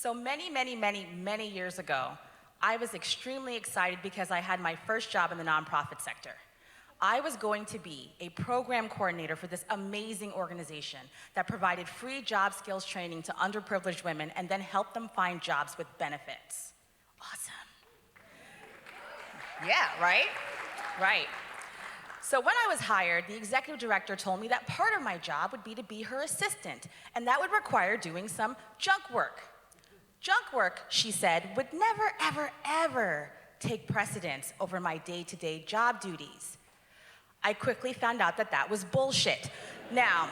So many years ago, I was extremely excited because I had my first job in the nonprofit sector. I was going to be a program coordinator for this amazing organization that provided free job skills training to underprivileged women and then helped them find jobs with benefits. Awesome. Yeah, right? Right. So when I was hired, the executive director told me that part of my job would be to be her assistant, and that would require doing some junk work. Junk work, she said, would never, ever take precedence over my day-to-day job duties. I quickly found out that that was bullshit. Now,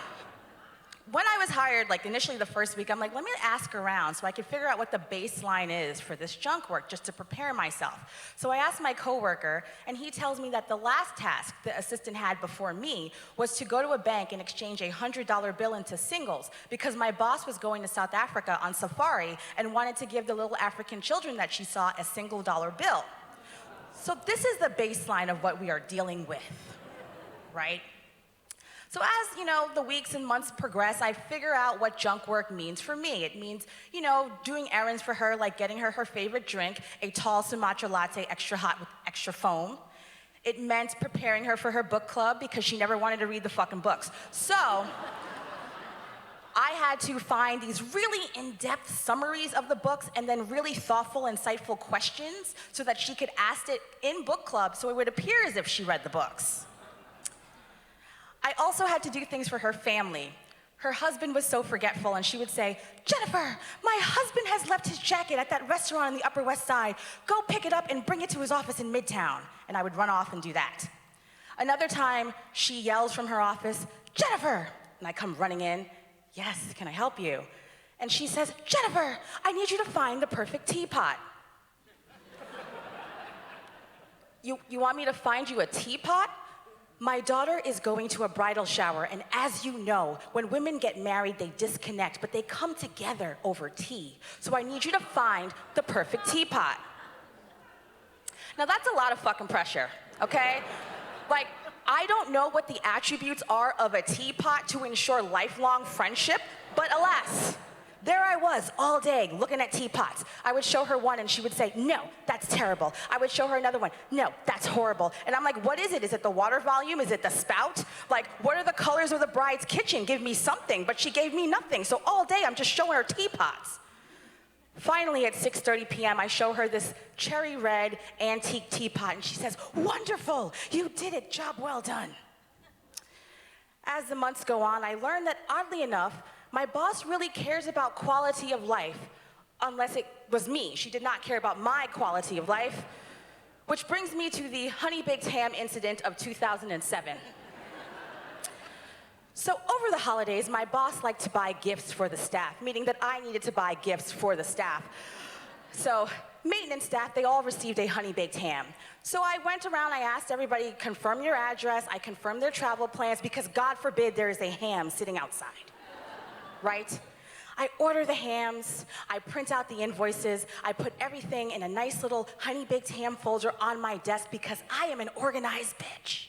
when I was hired, like initially the first week, I'm like, let me ask around so I could figure out what the baseline is for this junk work just to prepare myself. So I asked my coworker, and he tells me that the last task the assistant had before me was to go to a bank and exchange a $100 bill into singles because my boss was going to South Africa on safari and wanted to give the little African children that she saw a single dollar bill. So this is the baseline of what we are dealing with, right? So as, the weeks and months progress, I figure out what junk work means for me. It means, doing errands for her, like getting her her favorite drink, a tall Sumatra latte, extra hot with extra foam. It meant preparing her for her book club because she never wanted to read the fucking books. So I had to find these really in-depth summaries of the books and then really thoughtful, insightful questions so that she could ask it in book club so it would appear as if she read the books. I also had to do things for her family. Her husband was so forgetful, and she would say, Jennifer, my husband has left his jacket at that restaurant on the Upper West Side. Go pick it up and bring it to his office in Midtown. And I would run off and do that. Another time, she yells from her office, Jennifer! And I come running in, yes, can I help you? And she says, Jennifer, I need you to find the perfect teapot. You want me to find you a teapot? My daughter is going to a bridal shower, and as you know, when women get married, they disconnect, but they come together over tea. So I need you to find the perfect teapot. Now that's a lot of fucking pressure, okay? Like, I don't know what the attributes are of a teapot to ensure lifelong friendship, but alas, there I was all day looking at teapots. I would show her one and she would say, no, that's terrible. I would show her another one, no, that's horrible. And I'm like, what is it? Is it the water volume? Is it the spout? Like, what are the colors of the bride's kitchen? Give me something. But she gave me nothing. So all day I'm just showing her teapots. Finally, at 6:30 p.m., I show her this cherry red antique teapot and she says, wonderful, you did it, job well done. As the months go on, I learned that oddly enough, my boss really cares about quality of life, unless it was me. She did not care about my quality of life, which brings me to the honey-baked ham incident of 2007. So over the holidays, my boss liked to buy gifts for the staff, meaning that I needed to buy gifts for the staff. So maintenance staff, they all received a honey-baked ham. So I went around, I asked everybody, confirm your address, I confirmed their travel plans, because God forbid there is a ham sitting outside. Right? I order the hams, I print out the invoices, I put everything in a nice little honey-baked ham folder on my desk because I am an organized bitch.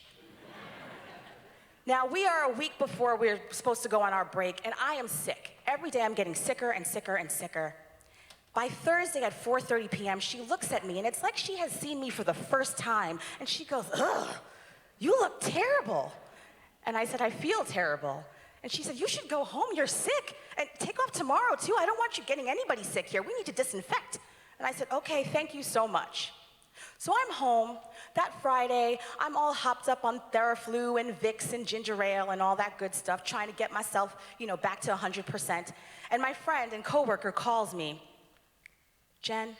Now, we are a week before we're supposed to go on our break, and I am sick. Every day I'm getting sicker and sicker and sicker. By Thursday at 4:30 p.m., she looks at me, and it's like she has seen me for the first time, and she goes, ugh, you look terrible. And I said, I feel terrible. And she said, you should go home, you're sick. And take off tomorrow, too. I don't want you getting anybody sick here. We need to disinfect. And I said, okay, thank you so much. So I'm home. That Friday, I'm all hopped up on Theraflu and Vicks and ginger ale and all that good stuff, trying to get myself, back to 100%. And my friend and coworker calls me, Jen,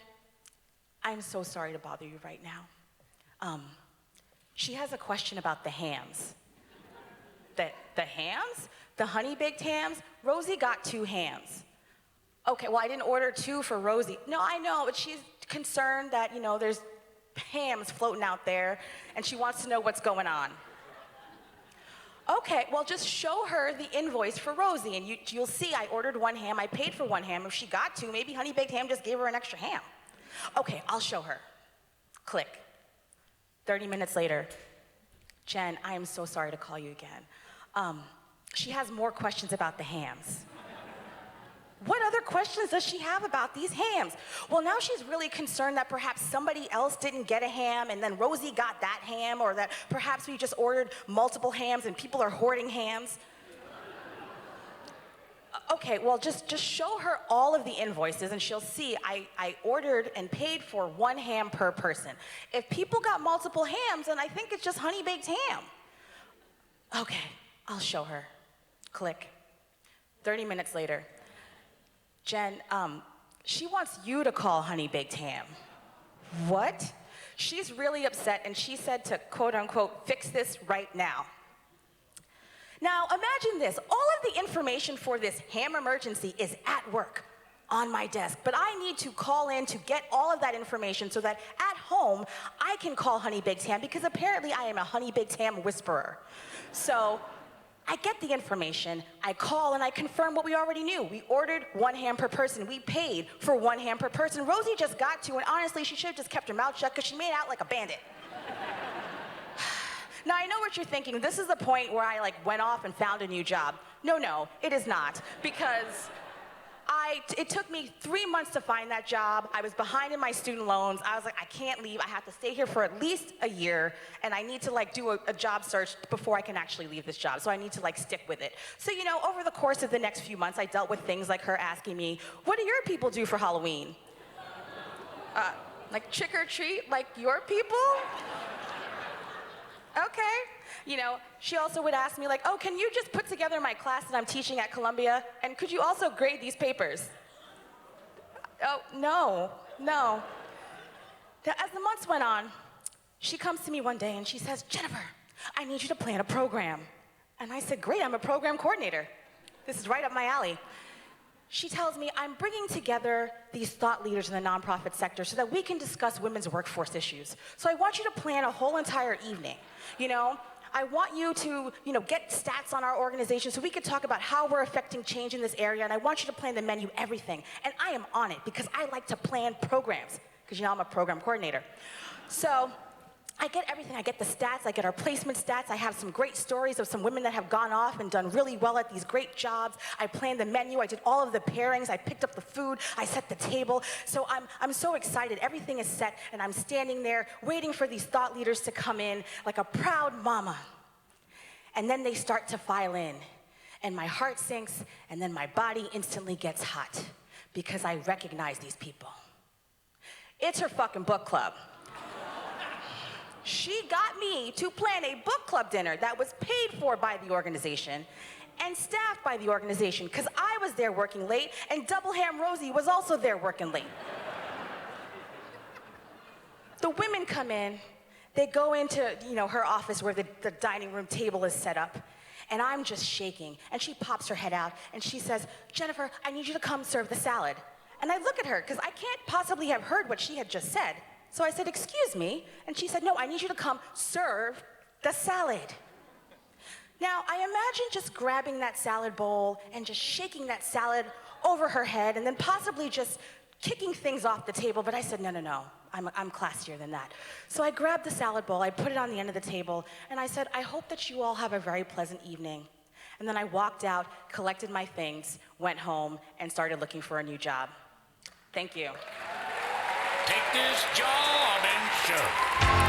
I'm so sorry to bother you right now. She has a question about the hams. The hams? The honey-baked hams? Rosie got 2 hams. Okay, well, I didn't order 2 for Rosie. No, I know, but she's concerned that, there's hams floating out there, and she wants to know what's going on. Okay, well, just show her the invoice for Rosie, and you'll see I ordered 1 ham, I paid for 1 ham. If she got 2, maybe honey-baked ham just gave her an extra ham. Okay, I'll show her. Click. 30 minutes later, Jen, I am so sorry to call you again. She has more questions about the hams. What other questions does she have about these hams? Well, now she's really concerned that perhaps somebody else didn't get a ham and then Rosie got that ham, or that perhaps we just ordered multiple hams and people are hoarding hams. Okay, well, just show her all of the invoices and she'll see I ordered and paid for 1 ham per person. If people got multiple hams, then I think it's just honey-baked ham. Okay, I'll show her. Click. 30 minutes later. Jen, she wants you to call honey-baked ham. What? She's really upset and she said to, quote unquote, fix this right now. Now, imagine this. All of the information for this ham emergency is at work, on my desk, but I need to call in to get all of that information so that at home, I can call Honey Baked Ham, because apparently I am a Honey Baked Ham whisperer. So I get the information, I call, and I confirm what we already knew. We ordered 1 ham per person. We paid for 1 ham per person. Rosie just got to, and honestly, she should have just kept her mouth shut because she made out like a bandit. Now, I know what you're thinking. This is the point where I went off and found a new job. No, it is not, because it took me 3 months to find that job. I was behind in my student loans. I was like, I can't leave. I have to stay here for at least a year, and I need to do a job search before I can actually leave this job. So I need to stick with it. So, over the course of the next few months, I dealt with things like her asking me, what do your people do for Halloween? Trick or treat like your people? Okay. She also would ask me oh, can you just put together my class that I'm teaching at Columbia? And could you also grade these papers? Oh, no. Now, as the months went on, she comes to me one day and she says, Jennifer, I need you to plan a program. And I said, great, I'm a program coordinator. This is right up my alley. She tells me, I'm bringing together these thought leaders in the nonprofit sector so that we can discuss women's workforce issues. So I want you to plan a whole entire evening. I want you to, get stats on our organization so we can talk about how we're affecting change in this area, and I want you to plan the menu, everything. And I am on it because I like to plan programs, because I'm a program coordinator. So I get everything. I get the stats, I get our placement stats, I have some great stories of some women that have gone off and done really well at these great jobs. I planned the menu, I did all of the pairings, I picked up the food, I set the table. So I'm so excited. Everything is set, and I'm standing there waiting for these thought leaders to come in like a proud mama. And then they start to file in, and my heart sinks, and then my body instantly gets hot because I recognize these people. It's her fucking book club. She got me to plan a book club dinner that was paid for by the organization and staffed by the organization, because I was there working late and Double Ham Rosie was also there working late. The women come in, they go into her office where the dining room table is set up, and I'm just shaking. And she pops her head out and she says, Jennifer, I need you to come serve the salad. And I look at her because I can't possibly have heard what she had just said. So I said, excuse me, and she said, no, I need you to come serve the salad. Now, I imagine just grabbing that salad bowl and just shaking that salad over her head and then possibly just kicking things off the table, but I said, no, I'm classier than that. So I grabbed the salad bowl, I put it on the end of the table, and I said, I hope that you all have a very pleasant evening. And then I walked out, collected my things, went home, and started looking for a new job. Thank you. Take this job and shove.